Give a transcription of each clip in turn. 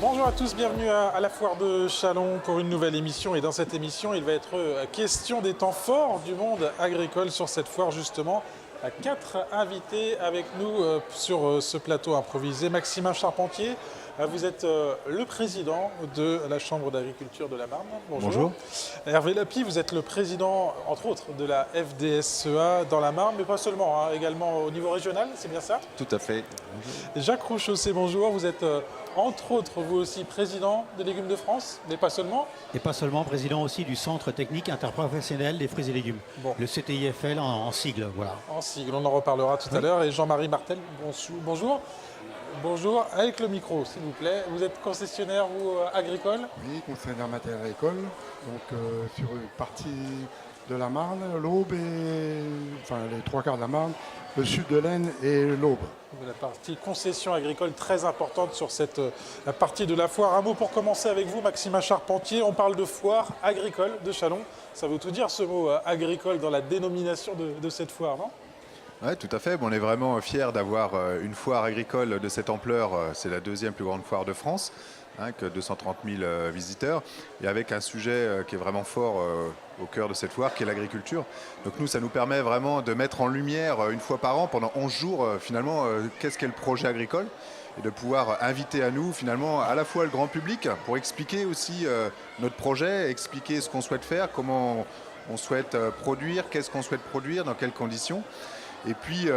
Bonjour à tous, bienvenue à la foire de Châlons pour une nouvelle émission. Et dans cette émission, il va être question des temps forts du monde agricole sur cette foire justement. 4 invités avec nous sur ce plateau improvisé. Maximin Charpentier, vous êtes le président de la Chambre d'agriculture de la Marne. Bonjour. Bonjour. Hervé Lapie, vous êtes le président, entre autres, de la FDSEA dans la Marne, mais pas seulement, également au niveau régional, c'est bien ça? Tout à fait. Jacques Rouchaussé, bonjour. Vous êtes, entre autres, vous aussi, président des Légumes de France, mais pas seulement. Et pas seulement, président aussi du Centre technique interprofessionnel des fruits et légumes. Bon. Le CTIFL en sigle, voilà. En sigle, on en reparlera tout à l'heure. Et Jean-Marie Martel, bonjour. Bonjour, avec le micro, s'il vous plaît. Vous êtes concessionnaire, vous, agricole? Oui, concessionnaire matériel agricole, donc sur une partie de la Marne, l'Aube et enfin les 3/4 de la Marne, le sud de l'Aisne et l'Aube. La partie concession agricole très importante sur cette partie de la foire. Un mot pour commencer avec vous, Maximin Charpentier. On parle de foire agricole de Châlons. Ça veut tout dire ce mot agricole dans la dénomination de cette foire, non? Oui, tout à fait. On est vraiment fiers d'avoir une foire agricole de cette ampleur. C'est la deuxième plus grande foire de France, avec 230 000 visiteurs, et avec un sujet qui est vraiment fort au cœur de cette foire, qui est l'agriculture. Donc nous, ça nous permet vraiment de mettre en lumière une fois par an, pendant 11 jours, finalement, qu'est-ce qu'est le projet agricole, et de pouvoir inviter à nous, finalement, à la fois le grand public, pour expliquer aussi notre projet, expliquer ce qu'on souhaite faire, comment on souhaite produire, qu'est-ce qu'on souhaite produire, dans quelles conditions. Et puis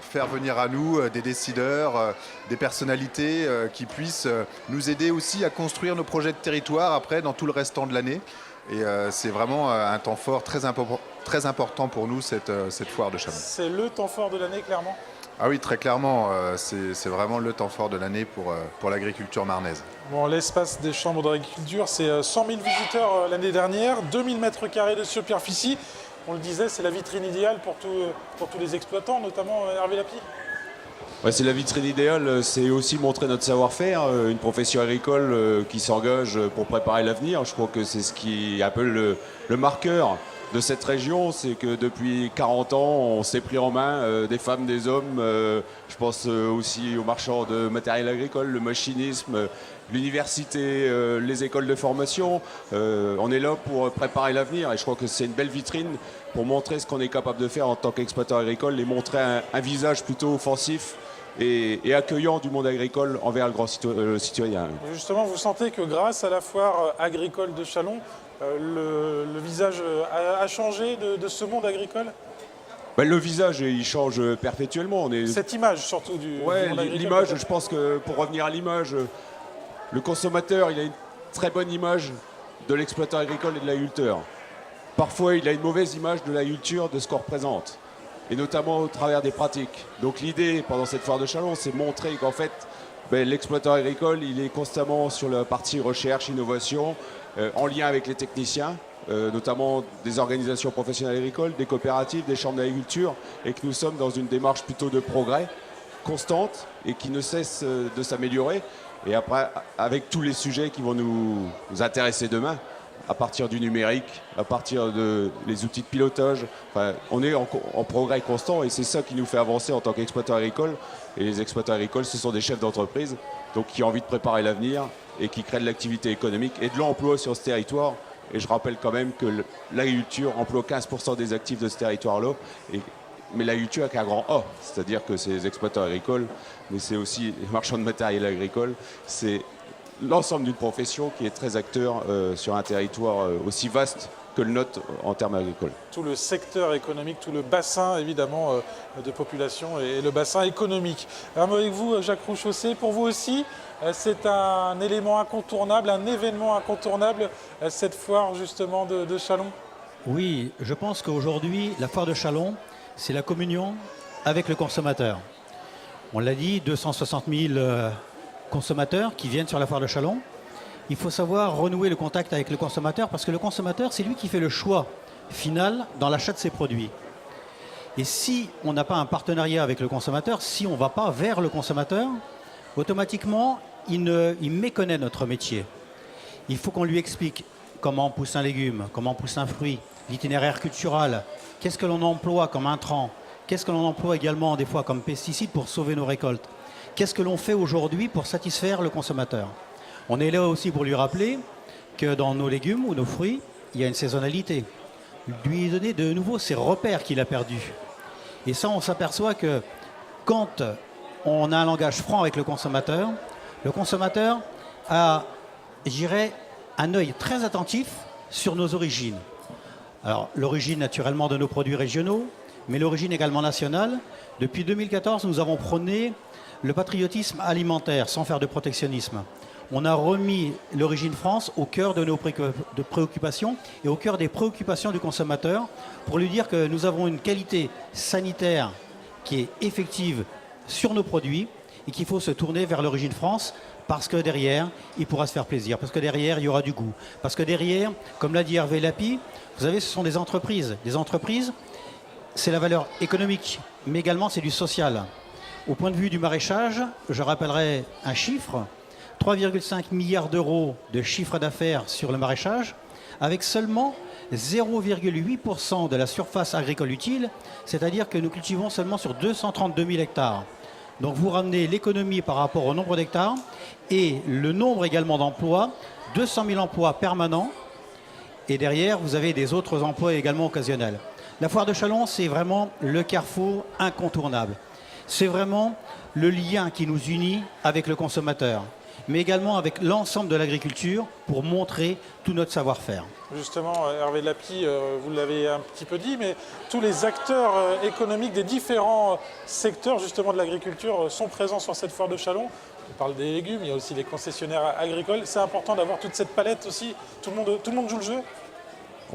faire venir à nous des décideurs, des personnalités qui puissent nous aider aussi à construire nos projets de territoire après dans tout le restant de l'année. Et c'est vraiment un temps fort très important pour nous, cette foire de Châlons. C'est le temps fort de l'année, clairement? Ah oui, très clairement, c'est vraiment le temps fort de l'année pour l'agriculture marnaise. Bon, l'espace des chambres d'agriculture, c'est 100 000 visiteurs l'année dernière, 2000 mètres carrés de superficie. On le disait, c'est la vitrine idéale pour tous les exploitants, notamment Hervé Lapie. Ouais, c'est la vitrine idéale, c'est aussi montrer notre savoir-faire, une profession agricole qui s'engage pour préparer l'avenir. Je crois que c'est ce qui est un peu le marqueur de cette région, c'est que depuis 40 ans, on s'est pris en main, des femmes, des hommes. Je pense aussi aux marchands de matériel agricole, le machinisme, l'université, les écoles de formation. On est là pour préparer l'avenir et je crois que c'est une belle vitrine pour montrer ce qu'on est capable de faire en tant qu'exploitant agricole et montrer un visage plutôt offensif et accueillant du monde agricole envers le grand citoyen. Justement, vous sentez que grâce à la foire agricole de Châlons, le visage a changé de ce monde agricole? Ben, le visage, il change perpétuellement. Cette image surtout du monde agricole. L'image, je pense que pour revenir à l'image, le consommateur, il a une très bonne image de l'exploitant agricole et de l'agriculteur. Parfois, il a une mauvaise image de l'agriculture, de ce qu'on représente, et notamment au travers des pratiques. Donc l'idée, pendant cette foire de Châlons, c'est montrer qu'en fait, l'exploitant agricole, il est constamment sur la partie recherche, innovation, en lien avec les techniciens, notamment des organisations professionnelles agricoles, des coopératives, des chambres d'agriculture, et que nous sommes dans une démarche plutôt de progrès, constante, et qui ne cesse de s'améliorer. Et après, avec tous les sujets qui vont nous intéresser demain, à partir du numérique, à partir des outils de pilotage, enfin, on est en progrès constant et c'est ça qui nous fait avancer en tant qu'exploitants agricoles. Et les exploitants agricoles, ce sont des chefs d'entreprise donc qui ont envie de préparer l'avenir et qui créent de l'activité économique et de l'emploi sur ce territoire. Et je rappelle quand même que l'agriculture emploie 15% des actifs de ce territoire-là. Mais l'agriculture avec un grand A, c'est-à-dire que c'est les exploitants agricoles, mais c'est aussi les marchands de matériel agricole. C'est l'ensemble d'une profession qui est très acteur sur un territoire aussi vaste que le nôtre en termes agricoles. Tout le secteur économique, tout le bassin évidemment de population et le bassin économique. Un mot avec vous, Jacques Rouchaussé. Pour vous aussi, c'est un élément incontournable, un événement incontournable, cette foire justement de Châlons? Oui, je pense qu'aujourd'hui, la foire de Châlons, c'est la communion avec le consommateur. On l'a dit, 260 000 consommateurs qui viennent sur la foire de Châlons. Il faut savoir renouer le contact avec le consommateur parce que le consommateur, c'est lui qui fait le choix final dans l'achat de ses produits. Et si on n'a pas un partenariat avec le consommateur, si on ne va pas vers le consommateur, automatiquement, il méconnaît notre métier. Il faut qu'on lui explique comment on pousse un légume, comment on pousse un fruit, l'itinéraire culturel, qu'est-ce que l'on emploie comme intrant, qu'est-ce que l'on emploie également des fois comme pesticide pour sauver nos récoltes. Qu'est-ce que l'on fait aujourd'hui pour satisfaire le consommateur? On est là aussi pour lui rappeler que dans nos légumes ou nos fruits, il y a une saisonnalité. Lui donner de nouveau ses repères qu'il a perdus. Et ça, on s'aperçoit que quand on a un langage franc avec le consommateur a, je dirais, un œil très attentif sur nos origines. Alors, l'origine naturellement de nos produits régionaux, mais l'origine également nationale. Depuis 2014, nous avons prôné le patriotisme alimentaire, sans faire de protectionnisme. On a remis l'origine France au cœur de nos préoccupations et au cœur des préoccupations du consommateur pour lui dire que nous avons une qualité sanitaire qui est effective sur nos produits et qu'il faut se tourner vers l'origine France parce que derrière, il pourra se faire plaisir, parce que derrière, il y aura du goût. Parce que derrière, comme l'a dit Hervé Lapi, vous savez, ce sont des entreprises. Des entreprises, c'est la valeur économique, mais également c'est du social. Au point de vue du maraîchage, je rappellerai un chiffre, 3,5 milliards d'euros de chiffre d'affaires sur le maraîchage, avec seulement 0,8% de la surface agricole utile, c'est-à-dire que nous cultivons seulement sur 232 000 hectares. Donc vous ramenez l'économie par rapport au nombre d'hectares et le nombre également d'emplois, 200 000 emplois permanents, et derrière vous avez des autres emplois également occasionnels. La foire de Châlons, c'est vraiment le carrefour incontournable. C'est vraiment le lien qui nous unit avec le consommateur, mais également avec l'ensemble de l'agriculture pour montrer tout notre savoir-faire. Justement, Hervé Lapi, vous l'avez un petit peu dit, mais tous les acteurs économiques des différents secteurs justement de l'agriculture sont présents sur cette foire de Châlons. On parle des légumes, il y a aussi les concessionnaires agricoles. C'est important d'avoir toute cette palette aussi. Tout le monde joue le jeu?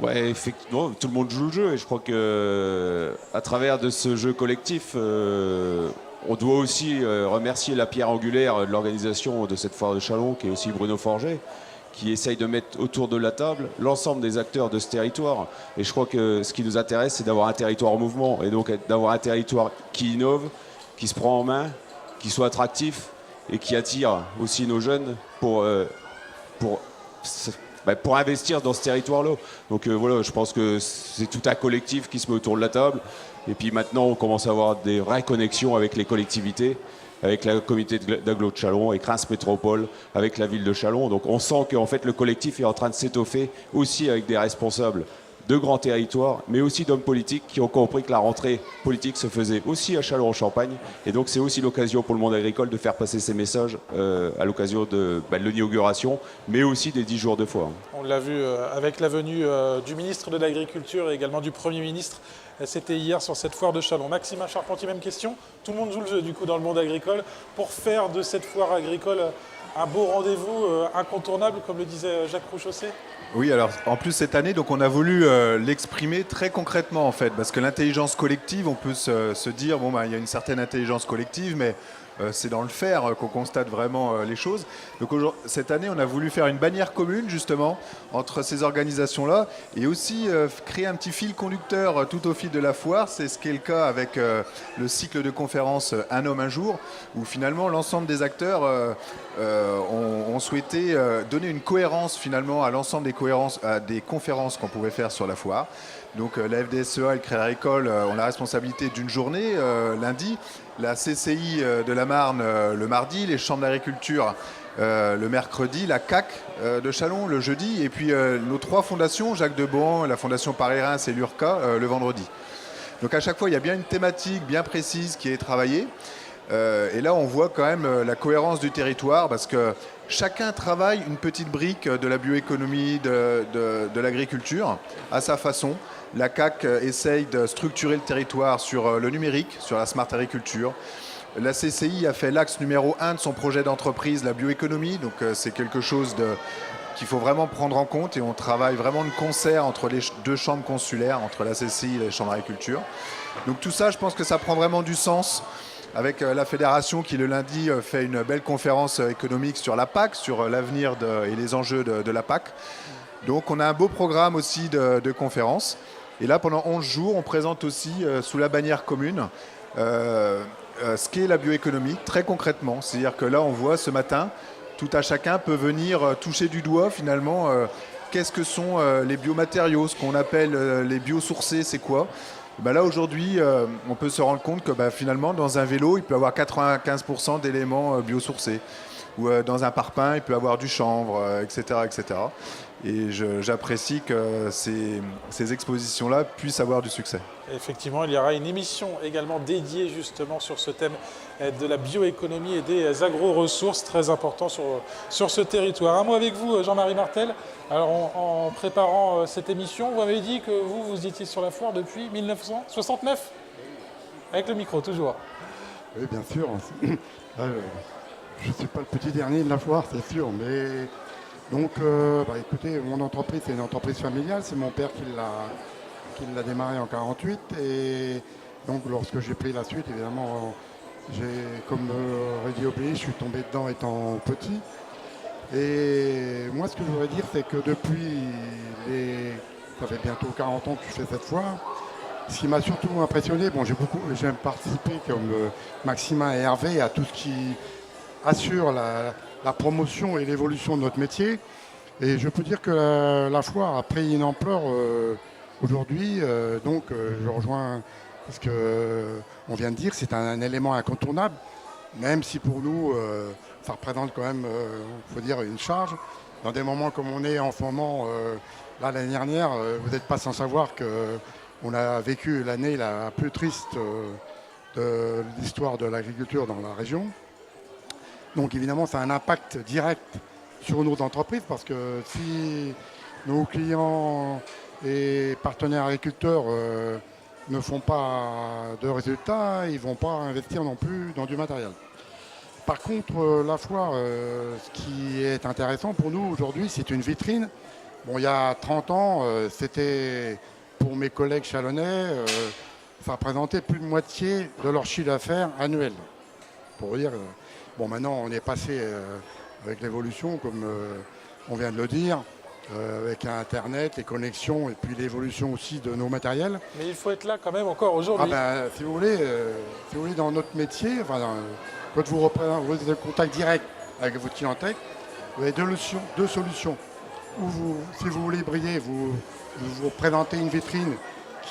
Ouais, effectivement, tout le monde joue le jeu et je crois que à travers de ce jeu collectif, on doit aussi remercier la pierre angulaire de l'organisation de cette foire de Châlons, qui est aussi Bruno Forget, qui essaye de mettre autour de la table l'ensemble des acteurs de ce territoire. Et je crois que ce qui nous intéresse, c'est d'avoir un territoire en mouvement et donc d'avoir un territoire qui innove, qui se prend en main, qui soit attractif et qui attire aussi nos jeunes pour investir dans ce territoire-là. Donc voilà, je pense que c'est tout un collectif qui se met autour de la table. Et puis maintenant, on commence à avoir des vraies connexions avec les collectivités, avec la communauté d'agglo de Châlons, avec Reims Métropole, avec la ville de Châlons. Donc on sent qu'en fait le collectif est en train de s'étoffer aussi avec des responsables de grands territoires, mais aussi d'hommes politiques qui ont compris que la rentrée politique se faisait aussi à Châlons-en-Champagne. Et donc c'est aussi l'occasion pour le monde agricole de faire passer ces messages à l'occasion de l'inauguration, mais aussi des 10 jours de foire. On l'a vu avec la venue du ministre de l'Agriculture et également du Premier ministre. C'était hier sur cette foire de Châlons. Maxime Charpentier, même question. Tout le monde joue le jeu du coup dans le monde agricole pour faire de cette foire agricole un beau rendez-vous incontournable, comme le disait Jacques Rouchaussé. Oui, alors en plus cette année, donc on a voulu l'exprimer très concrètement en fait, parce que l'intelligence collective, on peut se dire, bon, il y a une certaine intelligence collective, mais c'est dans le faire qu'on constate vraiment les choses. Donc cette année, on a voulu faire une bannière commune justement entre ces organisations-là et aussi créer un petit fil conducteur tout au fil de la foire. C'est ce qui est le cas avec le cycle de conférences Un homme, un jour, où finalement l'ensemble des acteurs ont souhaité donner une cohérence finalement à l'ensemble des conférences qu'on pouvait faire sur la foire. Donc la FDSEA et le Crédit Agricole ont la responsabilité d'une journée lundi, la CCI de la Marne le mardi, les chambres d'agriculture le mercredi, la CAC de Châlons le jeudi, et puis nos 3 fondations, Jacques Debohan, la Fondation Paris-Reims et l'URCA le vendredi. Donc à chaque fois, il y a bien une thématique bien précise qui est travaillée. Et là, on voit quand même la cohérence du territoire parce que chacun travaille une petite brique de la bioéconomie, de l'agriculture à sa façon. La CAC essaye de structurer le territoire sur le numérique, sur la smart agriculture. La CCI a fait l'axe numéro 1 de son projet d'entreprise, la bioéconomie. Donc c'est quelque chose qu'il faut vraiment prendre en compte et on travaille vraiment de concert entre les 2 chambres consulaires, entre la CCI et les chambres d'agriculture. Donc tout ça, je pense que ça prend vraiment du sens. Avec la fédération qui le lundi fait une belle conférence économique sur la PAC, sur l'avenir et les enjeux de la PAC. Donc on a un beau programme aussi de conférences. Et là, pendant 11 jours, on présente aussi sous la bannière commune ce qu'est la bioéconomie, très concrètement. C'est-à-dire que là, on voit ce matin, tout à chacun peut venir toucher du doigt finalement qu'est-ce que sont les biomatériaux, ce qu'on appelle les biosourcés, c'est quoi ? Ben là aujourd'hui, on peut se rendre compte que finalement dans un vélo, il peut avoir 95% d'éléments biosourcés. Ou dans un parpaing, il peut avoir du chanvre, etc., etc. Et j'apprécie que ces expositions-là puissent avoir du succès. Effectivement, il y aura une émission également dédiée justement sur ce thème de la bioéconomie et des agro-ressources, très important sur ce territoire. Un mot avec vous, Jean-Marie Martel. Alors, en préparant cette émission, vous m'avez dit que vous étiez sur la foire depuis 1969 ? Avec le micro, toujours. Oui, bien sûr. Là, je ne suis pas le petit dernier de la foire, c'est sûr. Mais donc, écoutez, mon entreprise, c'est une entreprise familiale. C'est mon père qui l'a démarré en 48. Et donc, lorsque j'ai pris la suite, évidemment, comme Reddy oblige, je suis tombé dedans étant petit. Et moi, ce que je voudrais dire, c'est que depuis ça fait bientôt 40 ans que je fais cette foire. Ce qui m'a surtout impressionné, j'ai participé comme Maximin et Hervé à tout ce qui assure la promotion et l'évolution de notre métier. Et je peux dire que la foire a pris une ampleur aujourd'hui. Je rejoins ce qu'on vient de dire, c'est un élément incontournable, même si pour nous, ça représente quand même, faut dire, une charge. Dans des moments comme on est en ce moment, l'année dernière, vous n'êtes pas sans savoir qu'on a vécu l'année la plus triste de l'histoire de l'agriculture dans la région. Donc évidemment, ça a un impact direct sur nos entreprises parce que si nos clients et partenaires agriculteurs ne font pas de résultats, ils ne vont pas investir non plus dans du matériel. Par contre, la foire, ce qui est intéressant pour nous aujourd'hui, c'est une vitrine. Bon, il y a 30 ans, c'était pour mes collègues chalonnais, ça représentait plus de moitié de leur chiffre d'affaires annuel. Pour dire, maintenant on est passé avec l'évolution, comme on vient de le dire, avec Internet, les connexions et puis l'évolution aussi de nos matériels. Mais il faut être là quand même encore aujourd'hui. Si vous voulez, dans notre métier, quand vous êtes en contact direct avec votre clientèle, vous avez deux solutions. Si vous voulez briller, vous présentez une vitrine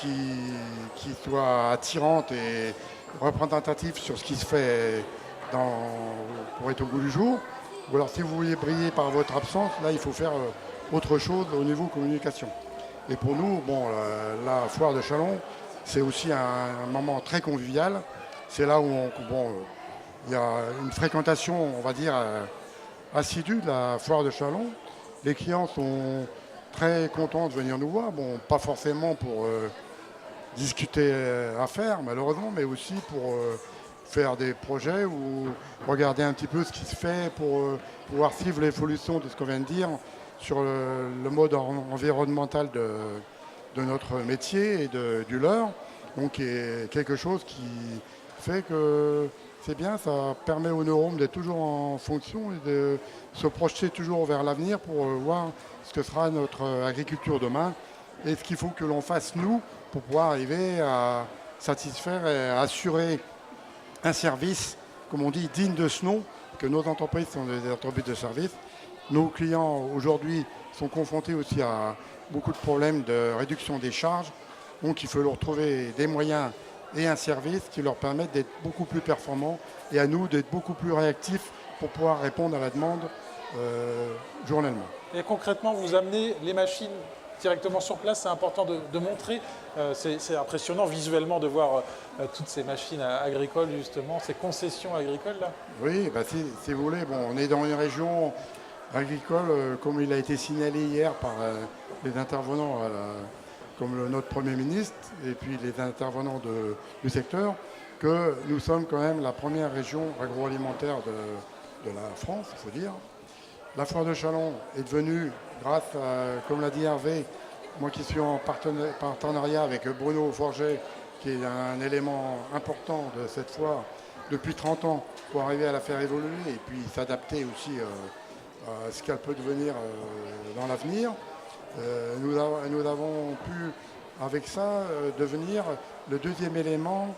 qui soit attirante et représentative sur ce qui se fait pour être au goût du jour. Ou alors si vous voulez briller par votre absence, là il faut faire autre chose au niveau communication. Et pour nous, la foire de Châlons, c'est aussi un moment très convivial. C'est là où il y a une fréquentation, on va dire, assidue de la foire de Châlons. Les clients sont très contents de venir nous voir. Pas forcément pour discuter affaires, malheureusement, mais aussi pour faire des projets ou regarder un petit peu ce qui se fait pour pouvoir suivre l'évolution de ce qu'on vient de dire sur le mode environnemental de notre métier et du leur. Donc, il y a quelque chose qui fait que c'est bien, ça permet aux neurones d'être toujours en fonction et de se projeter toujours vers l'avenir pour voir ce que sera notre agriculture demain et ce qu'il faut que l'on fasse, nous, pour pouvoir arriver à satisfaire et à assurer un service, comme on dit, digne de ce nom, que nos entreprises sont des entreprises de service. Nos clients, aujourd'hui, sont confrontés aussi à beaucoup de problèmes de réduction des charges. Donc, il faut leur trouver des moyens et un service qui leur permettent d'être beaucoup plus performants et à nous d'être beaucoup plus réactifs pour pouvoir répondre à la demande journellement. Et concrètement, vous amenez les machines directement sur place, c'est important de montrer. C'est impressionnant visuellement de voir toutes ces machines agricoles, justement, ces concessions agricoles là. Oui, si vous voulez, on est dans une région agricole, comme il a été signalé hier par les intervenants, comme notre Premier ministre et puis les intervenants du secteur, que nous sommes quand même la première région agroalimentaire de la France, il faut dire. La foire de Châlons est devenue, grâce à, comme l'a dit Hervé, moi qui suis en partenariat avec Bruno Forget, qui est un élément important de cette foire depuis 30 ans, pour arriver à la faire évoluer et puis s'adapter aussi à ce qu'elle peut devenir dans l'avenir. Nous avons pu, avec ça, devenir le deuxième événement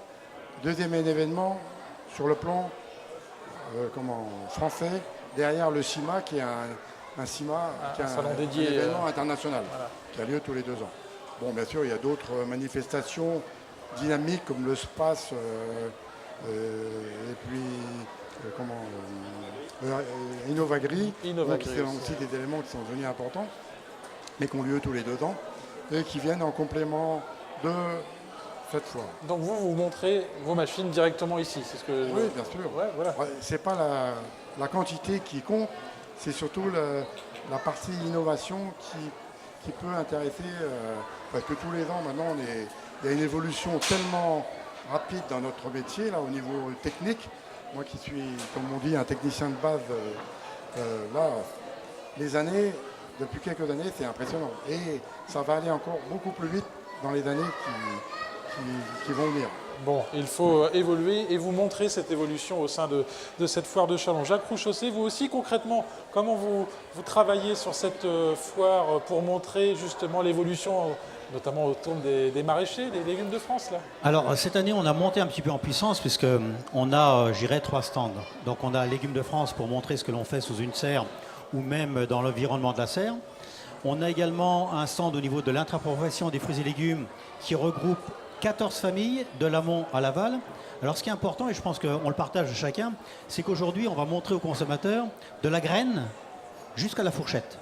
sur le plan français, derrière le CIMA, qui est un CIMA, qui est un événement international, qui a lieu tous les 2 ans. Bien sûr, il y a d'autres manifestations dynamiques comme le space et puis Innovagri. Donc, c'est aussi des éléments qui sont devenus importants, mais qui ont lieu tous les 2 ans et qui viennent en complément de cette foire. Donc vous montrez vos machines directement ici, c'est ce que... Oui, bien sûr. Ouais, voilà. Ouais, c'est pas la quantité qui compte, c'est surtout la partie innovation qui peut intéresser, parce que tous les ans maintenant il y a une évolution tellement rapide dans notre métier, là au niveau technique. Moi qui suis, comme on dit, un technicien de base, là, depuis quelques années, c'est impressionnant. Et ça va aller encore beaucoup plus vite dans les années qui vont venir. Bon, il faut évoluer et vous montrer cette évolution au sein de cette foire de Châlons. Jacques Rouchaussé, vous aussi concrètement, comment vous travaillez sur cette foire pour montrer justement l'évolution, notamment autour des maraîchers, des légumes de France là? Alors cette année, on a monté un petit peu en puissance puisqu'on a, j'irais, 3 stands. Donc on a Légumes de France pour montrer ce que l'on fait sous une serre ou même dans l'environnement de la serre. On a également un stand au niveau de l'interprofession des fruits et légumes qui regroupe 14 familles de l'amont à l'aval. Alors ce qui est important, et je pense qu'on le partage chacun, c'est qu'aujourd'hui on va montrer aux consommateurs de la graine jusqu'à la fourchette.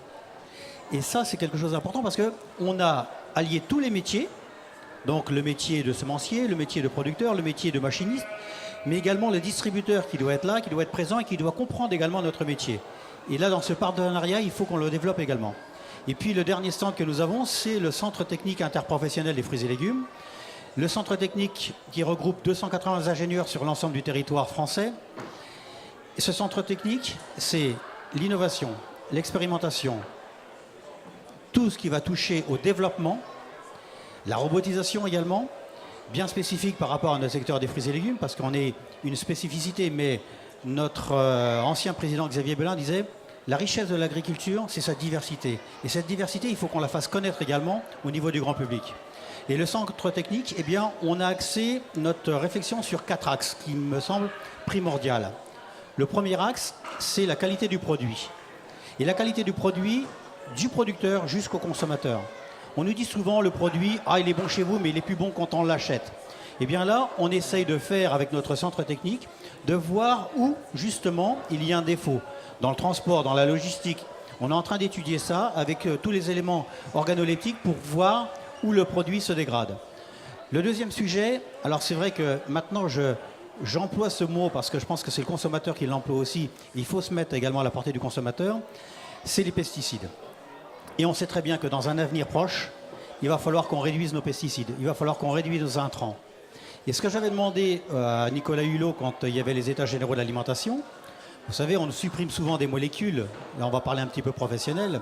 Et ça c'est quelque chose d'important parce qu'on a allié tous les métiers, donc le métier de semencier, le métier de producteur, le métier de machiniste, mais également le distributeur qui doit être là, qui doit être présent et qui doit comprendre également notre métier. Et là dans ce partenariat, il faut qu'on le développe également. Et puis le dernier stand que nous avons, c'est le Centre technique interprofessionnel des fruits et légumes. Le centre technique qui regroupe 280 ingénieurs sur l'ensemble du territoire français. Et ce centre technique, c'est l'innovation, l'expérimentation, tout ce qui va toucher au développement, la robotisation également, bien spécifique par rapport à notre secteur des fruits et légumes, parce qu'on est une spécificité, mais notre ancien président Xavier Belin disait la richesse de l'agriculture, c'est sa diversité. Et cette diversité, il faut qu'on la fasse connaître également au niveau du grand public. Et le centre technique, eh bien, on a axé notre réflexion sur 4 axes qui me semblent primordiales. Le premier axe, c'est la qualité du produit. Et la qualité du produit, du producteur jusqu'au consommateur. On nous dit souvent le produit, il est bon chez vous, mais il est plus bon quand on l'achète. Eh bien là, on essaye de faire avec notre centre technique, de voir où justement il y a un défaut. Dans le transport, dans la logistique. On est en train d'étudier ça avec tous les éléments organoleptiques pour voir où le produit se dégrade. Le deuxième sujet, alors c'est vrai que maintenant j'emploie ce mot parce que je pense que c'est le consommateur qui l'emploie aussi, il faut se mettre également à la portée du consommateur, c'est les pesticides. Et on sait très bien que dans un avenir proche, il va falloir qu'on réduise nos pesticides, il va falloir qu'on réduise nos intrants. Et ce que j'avais demandé à Nicolas Hulot quand il y avait les états généraux de l'alimentation, vous savez, on supprime souvent des molécules, là on va parler un petit peu professionnel,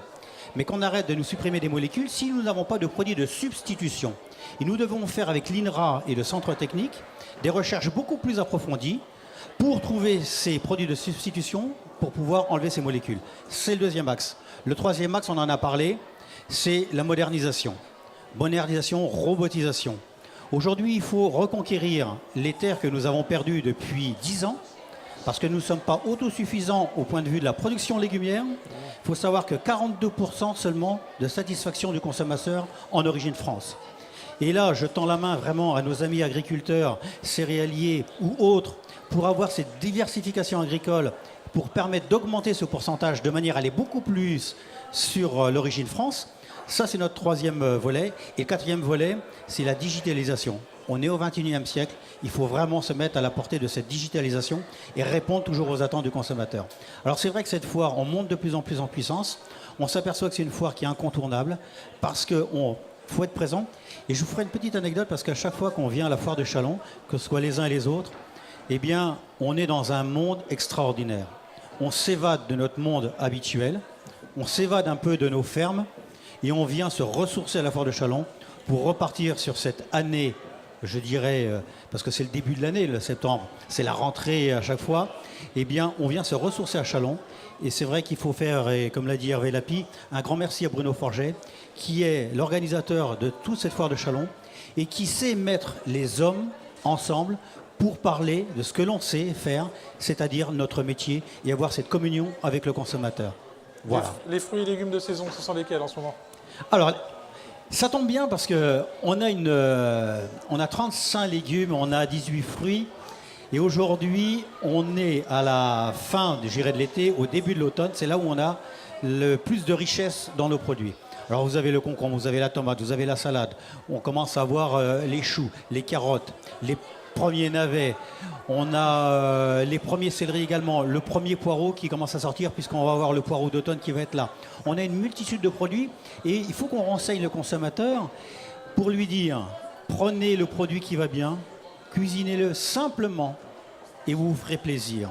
mais qu'on arrête de nous supprimer des molécules si nous n'avons pas de produits de substitution. Et nous devons faire avec l'INRA et le centre technique des recherches beaucoup plus approfondies pour trouver ces produits de substitution pour pouvoir enlever ces molécules. C'est le deuxième axe. Le troisième axe, on en a parlé, c'est la modernisation. Modernisation, robotisation. Aujourd'hui, il faut reconquérir les terres que nous avons perdues depuis 10 ans, parce que nous ne sommes pas autosuffisants au point de vue de la production légumière. Il faut savoir que 42% seulement de satisfaction du consommateur en origine France. Et là, je tends la main vraiment à nos amis agriculteurs, céréaliers ou autres, pour avoir cette diversification agricole, pour permettre d'augmenter ce pourcentage de manière à aller beaucoup plus sur l'origine France. Ça, c'est notre troisième volet. Et le quatrième volet, c'est la digitalisation. On est au XXIe siècle, il faut vraiment se mettre à la portée de cette digitalisation et répondre toujours aux attentes du consommateur. Alors c'est vrai que cette foire, on monte de plus en plus en puissance. On s'aperçoit que c'est une foire qui est incontournable parce qu'il faut être présent. Et je vous ferai une petite anecdote parce qu'à chaque fois qu'on vient à la foire de Châlons, que ce soit les uns et les autres, eh bien, on est dans un monde extraordinaire. On s'évade de notre monde habituel, on s'évade un peu de nos fermes et on vient se ressourcer à la foire de Châlons pour repartir sur cette année, je dirais, parce que c'est le début de l'année, le septembre, c'est la rentrée à chaque fois, eh bien, on vient se ressourcer à Châlons. Et c'est vrai qu'il faut faire, et comme l'a dit Hervé Lapi, un grand merci à Bruno Forget, qui est l'organisateur de toute cette foire de Châlons et qui sait mettre les hommes ensemble pour parler de ce que l'on sait faire, c'est-à-dire notre métier, et avoir cette communion avec le consommateur. Voilà. Les fruits et légumes de saison, ce sont lesquels en ce moment? Alors, Ça tombe bien parce qu'on a 35 légumes, on a 18 fruits. Et aujourd'hui, on est à la fin, je dirais, de l'été, au début de l'automne. C'est là où on a le plus de richesse dans nos produits. Alors vous avez le concombre, vous avez la tomate, vous avez la salade. On commence à voir les choux, les carottes, les premiers navets. On a les premiers céleris également, le premier poireau qui commence à sortir puisqu'on va avoir le poireau d'automne qui va être là. On a une multitude de produits et il faut qu'on renseigne le consommateur pour lui dire prenez le produit qui va bien, cuisinez-le simplement et vous vous ferez plaisir.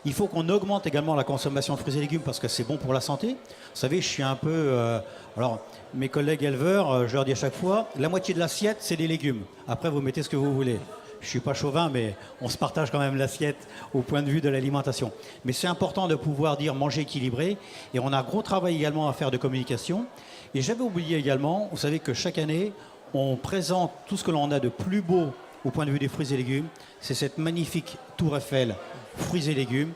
Il faut qu'on augmente également la consommation de fruits et légumes parce que c'est bon pour la santé. Vous savez, je suis un peu... alors, mes collègues éleveurs, je leur dis à chaque fois, la moitié de l'assiette, c'est des légumes. Après, vous mettez ce que vous voulez. Je ne suis pas chauvin, mais on se partage quand même l'assiette au point de vue de l'alimentation. Mais c'est important de pouvoir dire manger équilibré. Et on a un gros travail également à faire de communication. Et j'avais oublié également, vous savez que chaque année, on présente tout ce que l'on a de plus beau au point de vue des fruits et légumes. C'est cette magnifique tour Eiffel, fruits et légumes,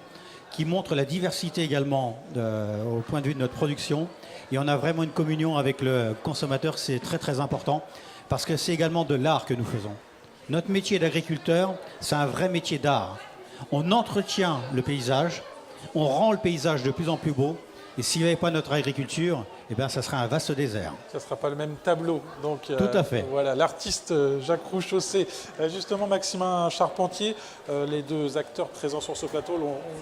qui montre la diversité également au point de vue de notre production. Et on a vraiment une communion avec le consommateur, c'est très très important, parce que c'est également de l'art que nous faisons. Notre métier d'agriculteur, c'est un vrai métier d'art. On entretient le paysage, on rend le paysage de plus en plus beau, et s'il n'y avait pas notre agriculture, eh bien, ça serait un vaste désert. Ça ne sera pas le même tableau. Donc, tout à fait. Voilà, l'artiste Jacques Rouchaussé. Justement, Maximin Charpentier, les deux acteurs présents sur ce plateau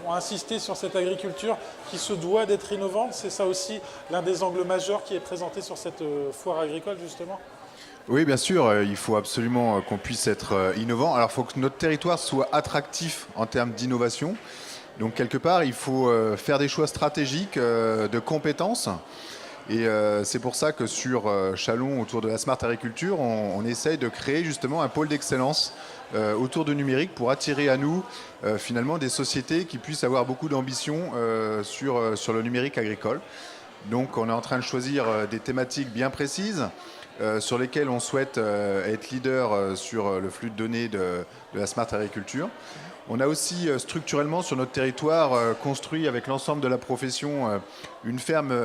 ont insisté sur cette agriculture qui se doit d'être innovante. C'est ça aussi l'un des angles majeurs qui est présenté sur cette foire agricole, justement. Oui, bien sûr, il faut absolument qu'on puisse être innovant. Alors, il faut que notre territoire soit attractif en termes d'innovation. Donc, quelque part, il faut faire des choix stratégiques de compétences. Et c'est pour ça que sur Châlons, autour de la Smart Agriculture, on essaye de créer justement un pôle d'excellence autour du numérique pour attirer à nous finalement des sociétés qui puissent avoir beaucoup d'ambition sur le numérique agricole. Donc, on est en train de choisir des thématiques bien précises sur lesquelles on souhaite être leader sur le flux de données de la Smart Agriculture. On a aussi structurellement sur notre territoire construit avec l'ensemble de la profession une ferme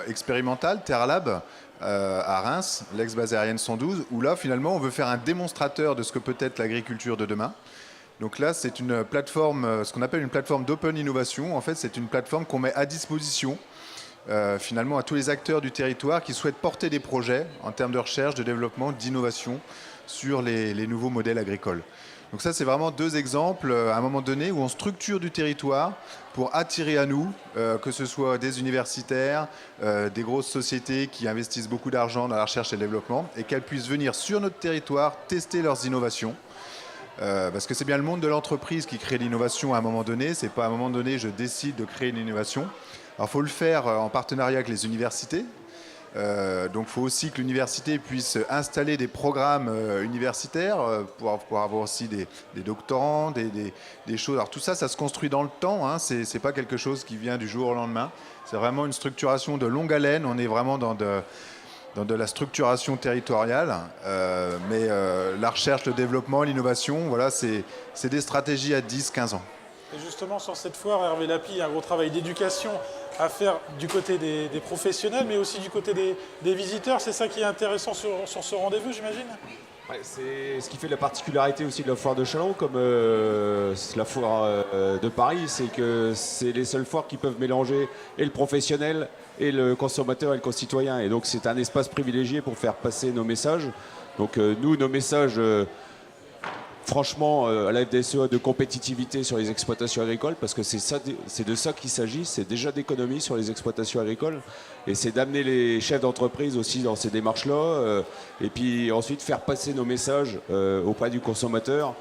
expérimentale, TerraLab, à Reims, l'ex-base aérienne 112, où là finalement on veut faire un démonstrateur de ce que peut être l'agriculture de demain. Donc là c'est une plateforme, ce qu'on appelle une plateforme d'open innovation. En fait c'est une plateforme qu'on met à disposition finalement à tous les acteurs du territoire qui souhaitent porter des projets en termes de recherche, de développement, d'innovation sur les nouveaux modèles agricoles. Donc ça, c'est vraiment deux exemples à un moment donné où on structure du territoire pour attirer à nous, que ce soit des universitaires, des grosses sociétés qui investissent beaucoup d'argent dans la recherche et le développement et qu'elles puissent venir sur notre territoire tester leurs innovations. Parce que c'est bien le monde de l'entreprise qui crée l'innovation à un moment donné. C'est pas à un moment donné, je décide de créer une innovation. Alors, il faut le faire en partenariat avec les universités. Donc il faut aussi que l'université puisse installer des programmes universitaires pour avoir aussi des doctorants, des choses. Alors tout ça, ça se construit dans le temps, hein. C'est pas quelque chose qui vient du jour au lendemain. C'est vraiment une structuration de longue haleine. On est vraiment dans de la structuration territoriale. Mais la recherche, le développement, l'innovation, voilà, c'est des stratégies à 10-15 ans. Et justement, sur cette foire, Hervé Lapie, il y a un gros travail d'éducation à faire du côté des professionnels, mais aussi du côté des visiteurs. C'est ça qui est intéressant sur ce rendez-vous, j'imagine ? Ouais, c'est ce qui fait la particularité aussi de la foire de Châlons, comme la foire de Paris, c'est que c'est les seules foires qui peuvent mélanger et le professionnel et le consommateur et le concitoyen. Et donc c'est un espace privilégié pour faire passer nos messages. Donc nous, nos messages... Franchement, à la FDSEA, de compétitivité sur les exploitations agricoles, parce que c'est de ça qu'il s'agit, c'est déjà d'économie sur les exploitations agricoles, et c'est d'amener les chefs d'entreprise aussi dans ces démarches-là, et puis ensuite faire passer nos messages auprès du consommateur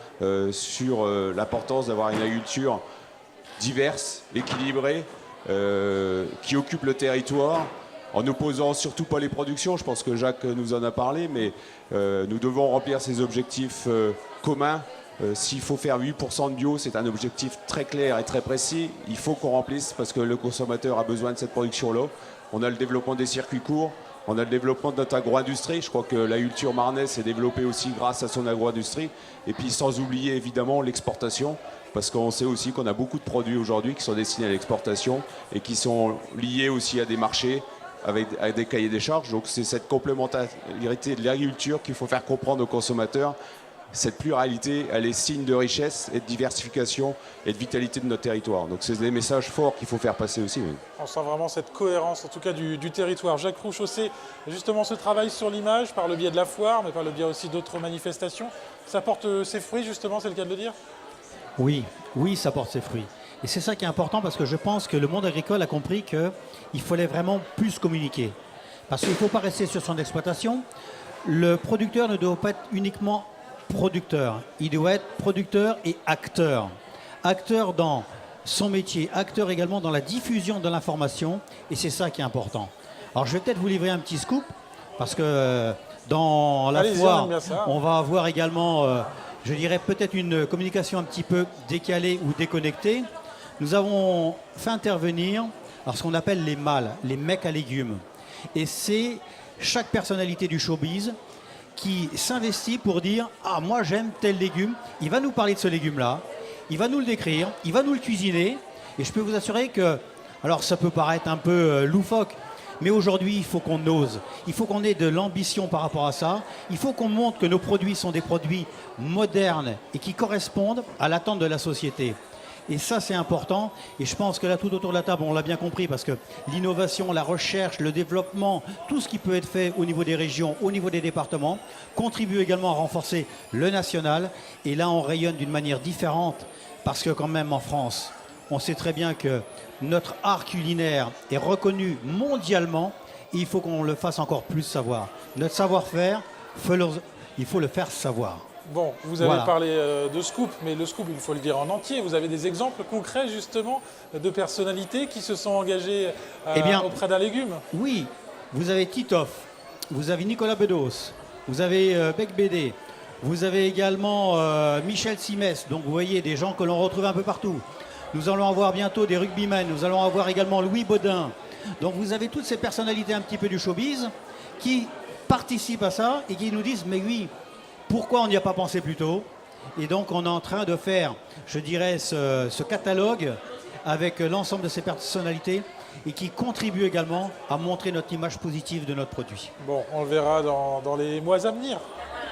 sur l'importance d'avoir une agriculture diverse, équilibrée, qui occupe le territoire, en n'opposant surtout pas les productions. Je pense que Jacques nous en a parlé, mais nous devons remplir ces objectifs communs. S'il faut faire 8% de bio, c'est un objectif très clair et très précis. Il faut qu'on remplisse parce que le consommateur a besoin de cette production-là. On a le développement des circuits courts, on a le développement de notre agro-industrie. Je crois que la culture marnaise s'est développée aussi grâce à son agro-industrie. Et puis sans oublier évidemment l'exportation, parce qu'on sait aussi qu'on a beaucoup de produits aujourd'hui qui sont destinés à l'exportation et qui sont liés aussi à des marchés avec des cahiers des charges. Donc c'est cette complémentarité de l'agriculture qu'il faut faire comprendre aux consommateurs. Cette pluralité, elle est signe de richesse et de diversification et de vitalité de notre territoire. Donc c'est des messages forts qu'il faut faire passer aussi. Oui. On sent vraiment cette cohérence, en tout cas du territoire. Jacques Rouchaussé, justement ce travail sur l'image, par le biais de la foire, mais par le biais aussi d'autres manifestations, ça porte ses fruits, justement, c'est le cas de le dire? Oui, oui, ça porte ses fruits. Et c'est ça qui est important parce que je pense que le monde agricole a compris qu'il fallait vraiment plus communiquer. Parce qu'il ne faut pas rester sur son exploitation. Le producteur ne doit pas être uniquement producteur. Il doit être producteur et acteur. Acteur dans son métier, acteur également dans la diffusion de l'information. Et c'est ça qui est important. Alors je vais peut-être vous livrer un petit scoop parce que dans la foire, on va avoir également, je dirais peut-être une communication un petit peu décalée ou déconnectée. Nous avons fait intervenir ce qu'on appelle les mâles, les mecs à légumes. Et c'est chaque personnalité du showbiz qui s'investit pour dire « Ah, moi j'aime tel légume ». Il va nous parler de ce légume-là, il va nous le décrire, il va nous le cuisiner. Et je peux vous assurer que, alors ça peut paraître un peu loufoque, mais aujourd'hui il faut qu'on ose. Il faut qu'on ait de l'ambition par rapport à ça. Il faut qu'on montre que nos produits sont des produits modernes et qui correspondent à l'attente de la société. Et ça, c'est important. Et je pense que là, tout autour de la table, on l'a bien compris, parce que l'innovation, la recherche, le développement, tout ce qui peut être fait au niveau des régions, au niveau des départements, contribue également à renforcer le national. Et là, on rayonne d'une manière différente, parce que quand même, en France, on sait très bien que notre art culinaire est reconnu mondialement. Et il faut qu'on le fasse encore plus savoir. Notre savoir-faire, il faut le faire savoir. Bon, vous avez parlé de scoop, mais le scoop, il faut le dire en entier. Vous avez des exemples concrets, justement, de personnalités qui se sont engagées auprès d'un légume? Oui, vous avez Titoff, vous avez Nicolas Bedos, vous avez Bec Bédé, vous avez également Michel Simès. Donc vous voyez des gens que l'on retrouve un peu partout. Nous allons avoir bientôt des rugbymen, nous allons avoir également Louis Baudin. Donc vous avez toutes ces personnalités un petit peu du showbiz qui participent à ça et qui nous disent « Mais oui, pourquoi on n'y a pas pensé plus tôt ?» Et donc on est en train de faire, je dirais, ce catalogue avec l'ensemble de ces personnalités et qui contribuent également à montrer notre image positive de notre produit. Bon, on le verra dans les mois à venir.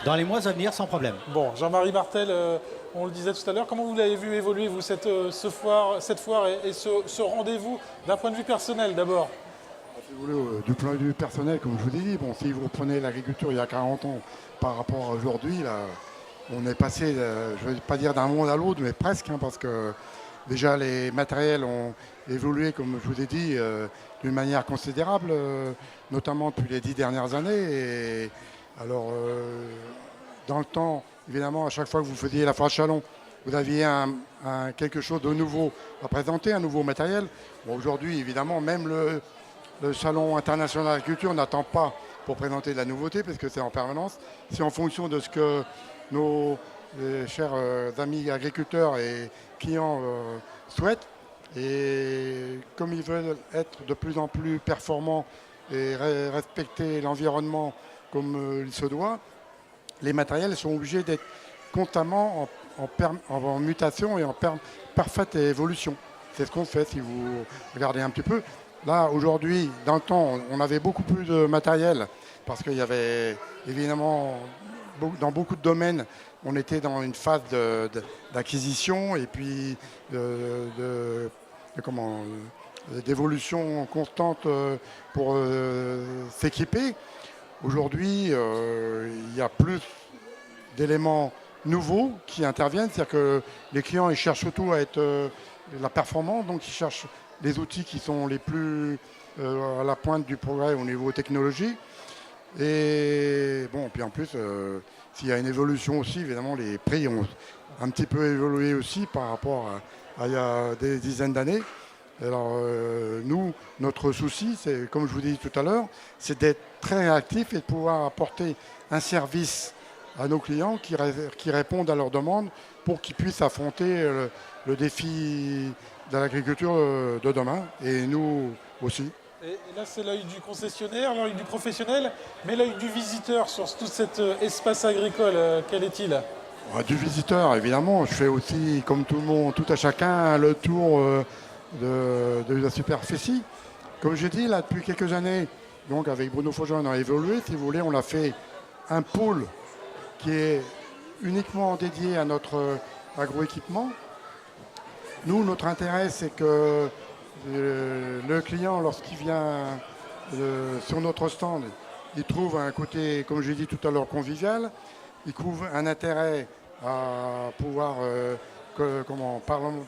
Dans les mois à venir, sans problème. Bon, Jean-Marie Martel, on le disait tout à l'heure, comment vous l'avez vu évoluer, vous, cette foire et ce rendez-vous, d'un point de vue personnel d'abord? Si vous voulez, du point de vue personnel, comme je vous l'ai dit, bon, si vous reprenez l'agriculture il y a 40 ans par rapport à aujourd'hui, là, on est passé, je ne vais pas dire d'un monde à l'autre, mais presque, parce que déjà les matériels ont évolué, comme je vous ai dit, d'une manière considérable, notamment depuis les 10 dernières années. Et alors, dans le temps, évidemment, à chaque fois que vous faisiez la foire Chalon, vous aviez quelque chose de nouveau à présenter, un nouveau matériel. Bon, aujourd'hui, évidemment, même le Salon international d'agriculture n'attend pas pour présenter de la nouveauté, parce que c'est en permanence. C'est en fonction de ce que nos chers amis agriculteurs et clients souhaitent. Et comme ils veulent être de plus en plus performants et respecter l'environnement comme il se doit, les matériels sont obligés d'être constamment en mutation et en parfaite évolution. C'est ce qu'on fait, si vous regardez un petit peu. Là, aujourd'hui, dans le temps, on avait beaucoup plus de matériel parce qu'il y avait évidemment, dans beaucoup de domaines, on était dans une phase d'acquisition et puis d'évolution constante pour s'équiper. Aujourd'hui, il y a plus d'éléments nouveaux qui interviennent, c'est-à-dire que les clients ils cherchent surtout à être la performance, donc ils cherchent les outils qui sont les plus à la pointe du progrès au niveau technologie. Et bon, puis en plus, s'il y a une évolution aussi, évidemment, les prix ont un petit peu évolué aussi par rapport à il y a des dizaines d'années. Alors nous, notre souci, c'est, comme je vous l'ai dit tout à l'heure, c'est d'être très réactif et de pouvoir apporter un service à nos clients qui répondent à leurs demandes pour qu'ils puissent affronter le défi de l'agriculture de demain, et nous aussi. Et là, c'est l'œil du concessionnaire, l'œil du professionnel, mais l'œil du visiteur sur tout cet espace agricole, quel est-il? Du visiteur, évidemment. Je fais aussi, comme tout le monde, tout à chacun, le tour de la superficie. Comme je dis, là, depuis quelques années, donc avec Bruno Faujon, on a évolué. Si vous voulez, on a fait un pôle qui est uniquement dédié à notre agroéquipement. Nous, notre intérêt, c'est que le client, lorsqu'il vient sur notre stand, il trouve un côté, comme j'ai dit tout à l'heure, convivial. Il trouve un intérêt à pouvoir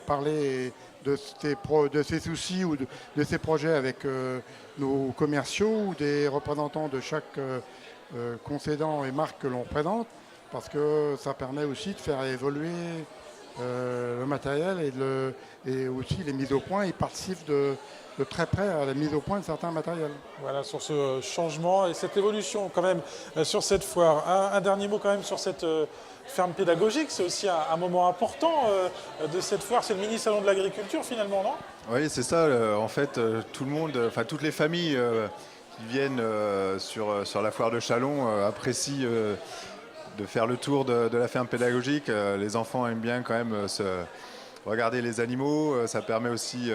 parler de ses soucis ou de ses projets avec nos commerciaux ou des représentants de chaque concédant et marque que l'on présente, parce que ça permet aussi de faire évoluer le matériel et aussi les mises au point. Ils participent de très près à la mise au point de certains matériels. Voilà, sur ce changement et cette évolution quand même sur cette foire. Un dernier mot quand même sur cette ferme pédagogique. C'est aussi un moment important de cette foire. C'est le mini-salon de l'agriculture finalement, non? Oui, c'est ça. En fait, tout le monde, enfin toutes les familles qui viennent sur la foire de Châlons apprécient de faire le tour de la ferme pédagogique. Les enfants aiment bien quand même regarder les animaux. Ça permet aussi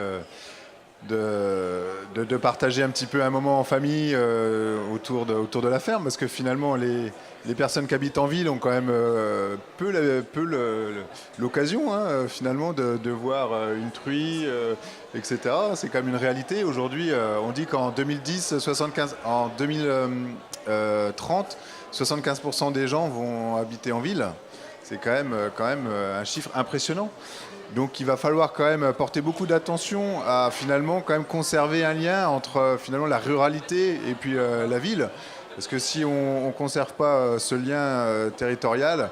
de partager un petit peu un moment en famille autour de la ferme, parce que finalement les personnes qui habitent en ville ont quand même peu l'occasion finalement de voir une truie, etc. C'est quand même une réalité. Aujourd'hui, on dit qu'en 2030, 75% des gens vont habiter en ville. C'est quand même un chiffre impressionnant. Donc il va falloir quand même porter beaucoup d'attention à finalement quand même conserver un lien entre finalement la ruralité et puis la ville. Parce que si on ne conserve pas ce lien territorial,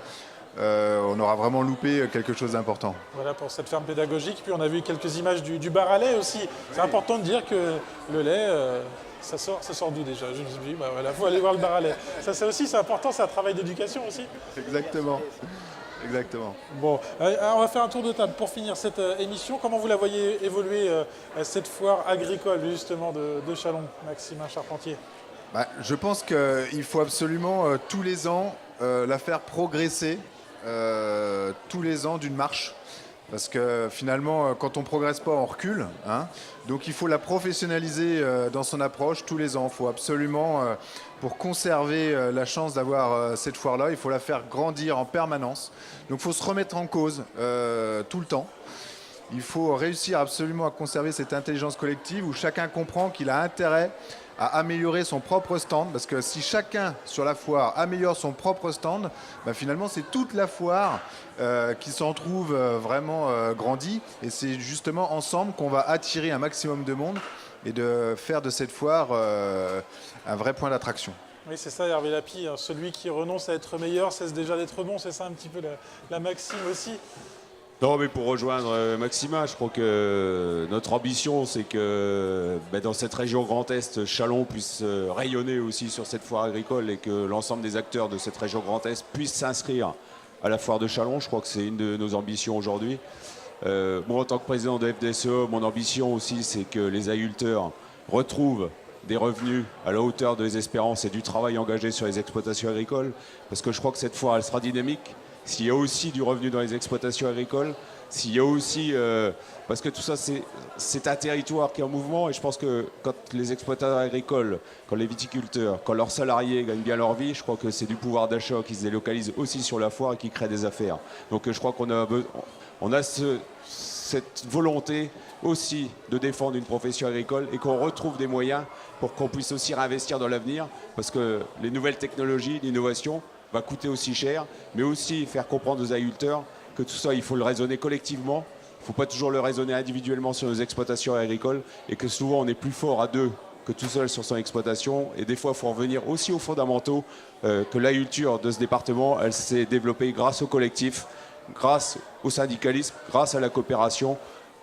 on aura vraiment loupé quelque chose d'important. Voilà pour cette ferme pédagogique. Puis on a vu quelques images du bar à lait aussi. C'est important de dire que le lait, ça sort d'où déjà? Je me suis dit, voilà, faut aller voir le bar à lait. Ça aussi, c'est important, c'est un travail d'éducation aussi. Exactement. Exactement. Bon, on va faire un tour de table pour finir cette émission. Comment vous la voyez évoluer cette foire agricole justement de Châlons, Maximin Charpentier? Je pense qu'il faut absolument tous les ans la faire progresser, tous les ans d'une marche. Parce que finalement, quand on ne progresse pas, on recule. Donc il faut la professionnaliser dans son approche tous les ans. Il faut absolument, pour conserver la chance d'avoir cette foire-là, il faut la faire grandir en permanence. Donc il faut se remettre en cause tout le temps. Il faut réussir absolument à conserver cette intelligence collective où chacun comprend qu'il a intérêt à améliorer son propre stand, parce que si chacun sur la foire améliore son propre stand, finalement c'est toute la foire qui s'en trouve vraiment grandie, et c'est justement ensemble qu'on va attirer un maximum de monde et de faire de cette foire un vrai point d'attraction. Oui, c'est ça, Hervé Lapie, celui qui renonce à être meilleur cesse déjà d'être bon, c'est ça un petit peu la maxime aussi. Non, mais pour rejoindre Maxima, je crois que notre ambition, c'est que dans cette région Grand Est, Châlons puisse rayonner aussi sur cette foire agricole et que l'ensemble des acteurs de cette région Grand Est puissent s'inscrire à la foire de Châlons. Je crois que c'est une de nos ambitions aujourd'hui. Moi, en tant que président de FDSE, mon ambition aussi, c'est que les agriculteurs retrouvent des revenus à la hauteur des espérances et du travail engagé sur les exploitations agricoles. Parce que je crois que cette foire, elle sera dynamique. S'il y a aussi du revenu dans les exploitations agricoles, s'il y a aussi... parce que tout ça, c'est un territoire qui est en mouvement, et je pense que quand les exploitants agricoles, quand les viticulteurs, quand leurs salariés gagnent bien leur vie, je crois que c'est du pouvoir d'achat qui se délocalise aussi sur la foire et qui crée des affaires. Donc je crois qu'on a cette volonté aussi de défendre une profession agricole et qu'on retrouve des moyens pour qu'on puisse aussi réinvestir dans l'avenir, parce que les nouvelles technologies, l'innovation, va coûter aussi cher, mais aussi faire comprendre aux agriculteurs que tout ça, il faut le raisonner collectivement. Il ne faut pas toujours le raisonner individuellement sur nos exploitations agricoles, et que souvent on est plus fort à deux que tout seul sur son exploitation. Et des fois, il faut en revenir aussi aux fondamentaux, que l'agriculture de ce département, elle s'est développée grâce au collectif, grâce au syndicalisme, grâce à la coopération,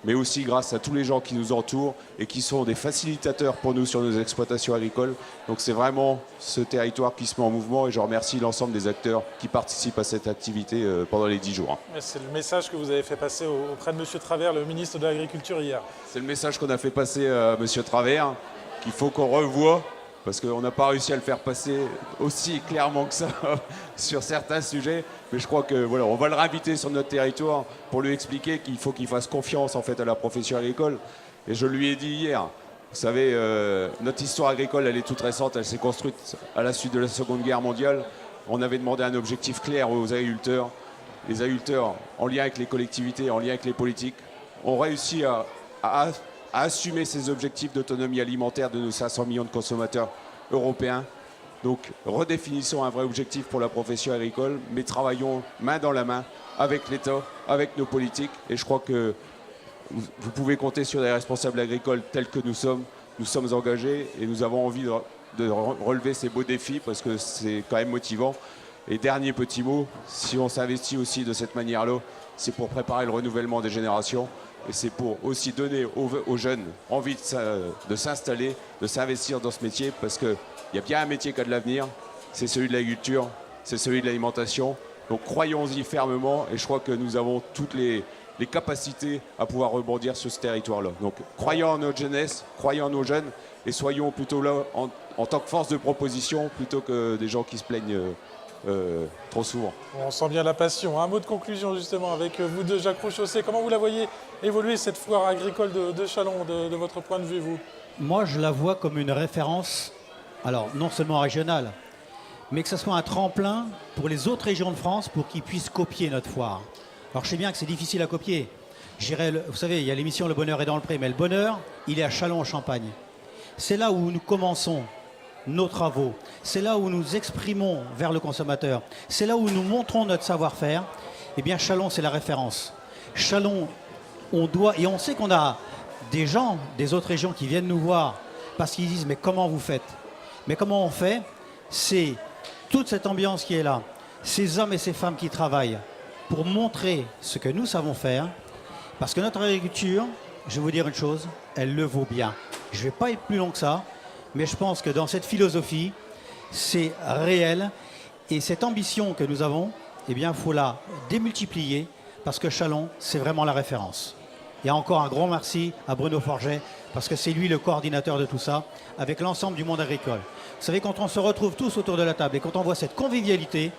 mais aussi grâce à tous les gens qui nous entourent et qui sont des facilitateurs pour nous sur nos exploitations agricoles. Donc c'est vraiment ce territoire qui se met en mouvement, et je remercie l'ensemble des acteurs qui participent à cette activité pendant les 10 jours. C'est le message que vous avez fait passer auprès de M. Travers, le ministre de l'Agriculture, hier. C'est le message qu'on a fait passer à M. Travers, qu'il faut qu'on revoie, parce qu'on n'a pas réussi à le faire passer aussi clairement que ça sur certains sujets. Mais je crois que voilà, on va le réinviter sur notre territoire pour lui expliquer qu'il faut qu'il fasse confiance en fait à la profession agricole. Et je lui ai dit hier, Vous savez, notre histoire agricole, elle est toute récente, elle s'est construite à la suite de la Seconde Guerre mondiale. On avait demandé un objectif clair aux agriculteurs. Les agriculteurs, en lien avec les collectivités, en lien avec les politiques, ont réussi à assumer ces objectifs d'autonomie alimentaire de nos 500 millions de consommateurs européens. Donc redéfinissons un vrai objectif pour la profession agricole, mais travaillons main dans la main avec l'État, avec nos politiques. Et je crois que vous pouvez compter sur des responsables agricoles tels que nous sommes. Nous sommes engagés et nous avons envie de relever ces beaux défis parce que c'est quand même motivant. Et dernier petit mot, si on s'investit aussi de cette manière-là, c'est pour préparer le renouvellement des générations et c'est pour aussi donner aux jeunes envie de s'installer, de s'investir dans ce métier parce qu'il y a bien un métier qui a de l'avenir, c'est celui de l'agriculture, c'est celui de l'alimentation. Donc croyons-y fermement et je crois que nous avons toutes les capacités à pouvoir rebondir sur ce territoire-là. Donc croyons en notre jeunesse, croyons en nos jeunes et soyons plutôt là en tant que force de proposition plutôt que des gens qui se plaignent trop souvent. On sent bien la passion. Un mot de conclusion justement avec vous deux, Jacques Rouchaussé. Comment vous la voyez évoluer cette foire agricole de Châlons de votre point de vue, vous? Moi, je la vois comme une référence, alors non seulement régionale, mais que ce soit un tremplin pour les autres régions de France pour qu'ils puissent copier notre foire. Alors je sais bien que c'est difficile à copier. Vous savez, il y a l'émission Le Bonheur est dans le pré, mais le bonheur, il est à Châlons en Champagne. C'est là où nous commençons nos travaux. C'est là où nous exprimons vers le consommateur. C'est là où nous montrons notre savoir-faire. Eh bien, Châlons, c'est la référence. Châlons, et on sait qu'on a des gens des autres régions qui viennent nous voir parce qu'ils disent, mais comment vous faites? Mais comment on fait? C'est toute cette ambiance qui est là, ces hommes et ces femmes qui travaillent pour montrer ce que nous savons faire, parce que notre agriculture, je vais vous dire une chose, elle le vaut bien. Je ne vais pas être plus long que ça, mais je pense que dans cette philosophie, c'est réel, et cette ambition que nous avons, eh bien, il faut la démultiplier, parce que Châlons, c'est vraiment la référence. Et encore un grand merci à Bruno Forget, parce que c'est lui le coordinateur de tout ça, avec l'ensemble du monde agricole. Vous savez, quand on se retrouve tous autour de la table, et quand on voit cette convivialité,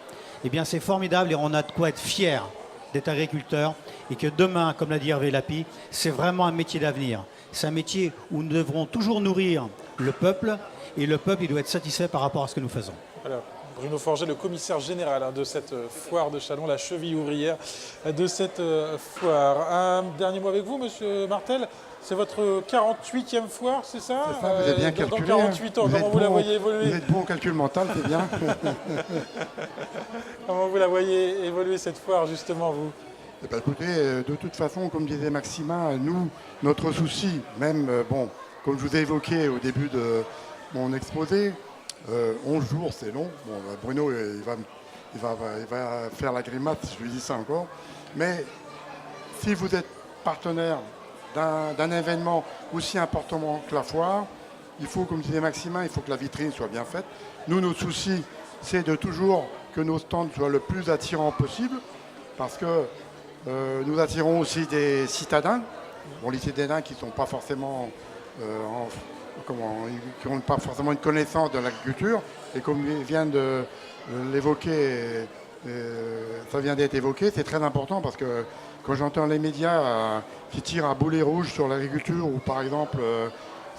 eh bien, c'est formidable, et on a de quoi être fier d'être agriculteur, et que demain, comme l'a dit Hervé Lapi, c'est vraiment un métier d'avenir. C'est un métier où nous devrons toujours nourrir le peuple, et le peuple, il doit être satisfait par rapport à ce que nous faisons. Alors, Bruno Forget, le commissaire général de cette foire de Châlons, la cheville ouvrière de cette foire. Un dernier mot avec vous, monsieur Martel. C'est votre 48e foire, c'est ça? C'est ça, vous avez bien calculé. Dans 48 ans, comment vous la voyez évoluer? Vous êtes bon en calcul mental, c'est bien. Comment vous la voyez évoluer cette foire, justement, vous? Eh ben, écoutez, de toute façon, comme disait Maxima, nous, notre souci, même, comme je vous ai évoqué au début de mon exposé, 11 jours, c'est long. Bon, Bruno, il va faire la grimace si je lui dis ça encore. Mais si vous êtes partenaire d'un événement aussi important que la foire, il faut, comme disait Maxima, il faut que la vitrine soit bien faite. Nous, notre souci, c'est de toujours que nos stands soient le plus attirants possible, parce que nous attirons aussi des citadins. Bon, les citadins qui sont pas forcément qui n'ont pas forcément une connaissance de l'agriculture, et comme vient de l'évoquer, ça vient d'être évoqué, c'est très important parce que quand j'entends les médias qui tirent à boulet rouge sur l'agriculture ou par exemple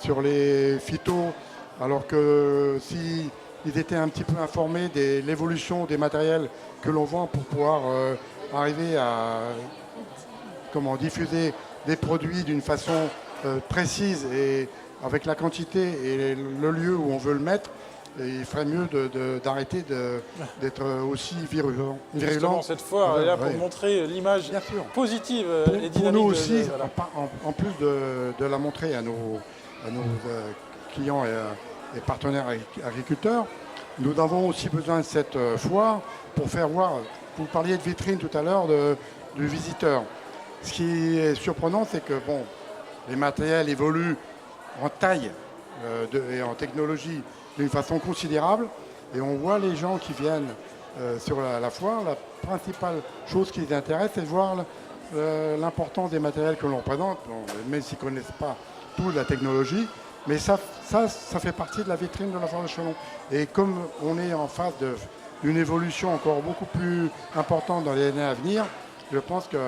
sur les phytos, alors que s'ils étaient un petit peu informés de l'évolution des matériels que l'on vend pour pouvoir arriver à diffuser des produits d'une façon précise et avec la quantité et le lieu où on veut le mettre, il ferait mieux d'arrêter d'être aussi virulent. Justement, cette foire est là pour montrer l'image positive et dynamique. Pour nous aussi, en plus de la montrer à nos clients et partenaires agriculteurs, nous avons aussi besoin de cette foire pour faire voir, vous parliez de vitrine tout à l'heure, du visiteur. Ce qui est surprenant, c'est que les matériels évoluent en taille et en technologie d'une façon considérable, et on voit les gens qui viennent sur la foire, la principale chose qui les intéresse, c'est de voir l'importance des matériels que l'on représente, même s'ils ne connaissent pas tout de la technologie, mais ça fait partie de la vitrine de la foire de Châlons. Et comme on est en face d'une évolution encore beaucoup plus importante dans les années à venir, je pense qu'il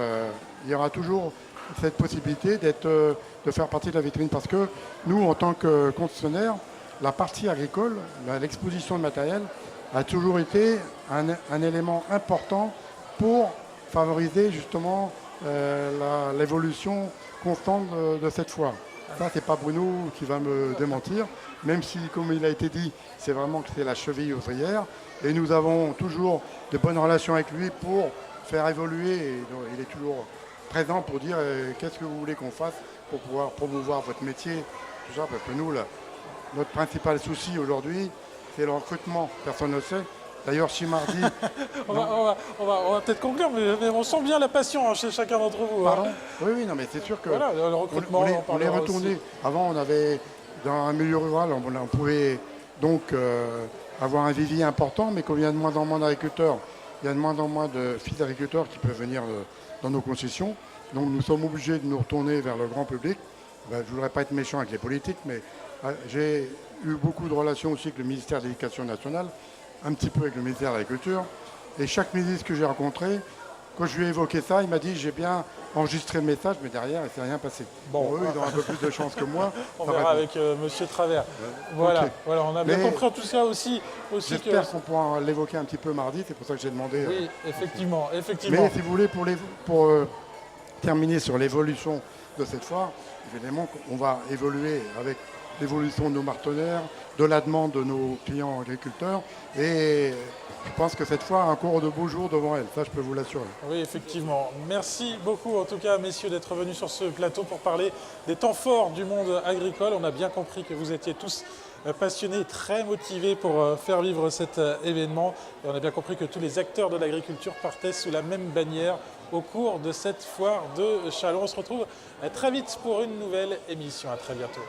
y aura toujours cette possibilité de faire partie de la vitrine. Parce que nous, en tant que concessionnaire, la partie agricole, l'exposition de matériel, a toujours été un élément important pour favoriser justement l'évolution constante de cette foire. Ça, c'est pas Bruno qui va me démentir, même si, comme il a été dit, c'est vraiment que c'est la cheville ouvrière. Et nous avons toujours de bonnes relations avec lui pour faire évoluer. Et il est toujours présent pour dire qu'est-ce que vous voulez qu'on fasse pour pouvoir promouvoir votre métier, tout ça, parce que nous, notre principal souci aujourd'hui, c'est le recrutement. Personne ne le sait. D'ailleurs, Chimardi... on va peut-être conclure, mais on sent bien la passion hein, chez chacun d'entre vous. Pardon Hein. Oui, non, mais c'est sûr que... Voilà, le recrutement, on est retourné. Aussi. Avant, on avait, dans un milieu rural, on pouvait donc avoir un vivier important, mais quand il y a de moins en moins d'agriculteurs, il y a de moins en moins de fils d'agriculteurs qui peuvent venir dans nos concessions. Donc nous sommes obligés de nous retourner vers le grand public. Ben, je ne voudrais pas être méchant avec les politiques, mais j'ai eu beaucoup de relations aussi avec le ministère de l'Éducation nationale, un petit peu avec le ministère de l'Agriculture. Et chaque ministre que j'ai rencontré, quand je lui ai évoqué ça, il m'a dit j'ai bien enregistré le message, mais derrière, il ne s'est rien passé. Bon, eux, ils ont un peu plus de chance que moi. On verra avec Monsieur Travers. Voilà, Okay. voilà, on a bien compris en tout cas aussi j'espère qu'on pourra l'évoquer un petit peu mardi, c'est pour ça que j'ai demandé. Oui, effectivement. Mais si vous voulez, pour terminer sur l'évolution de cette foire, évidemment, on va évoluer avec l'évolution de nos partenaires, de la demande de nos clients agriculteurs. Et je pense que cette foire a encore de beaux jours devant elle. Ça, je peux vous l'assurer. Oui, effectivement. Merci beaucoup, en tout cas, messieurs, d'être venus sur ce plateau pour parler des temps forts du monde agricole. On a bien compris que vous étiez tous passionnés, très motivés pour faire vivre cet événement. Et on a bien compris que tous les acteurs de l'agriculture partaient sous la même bannière au cours de cette foire de Châlons. On se retrouve très vite pour une nouvelle émission. À très bientôt.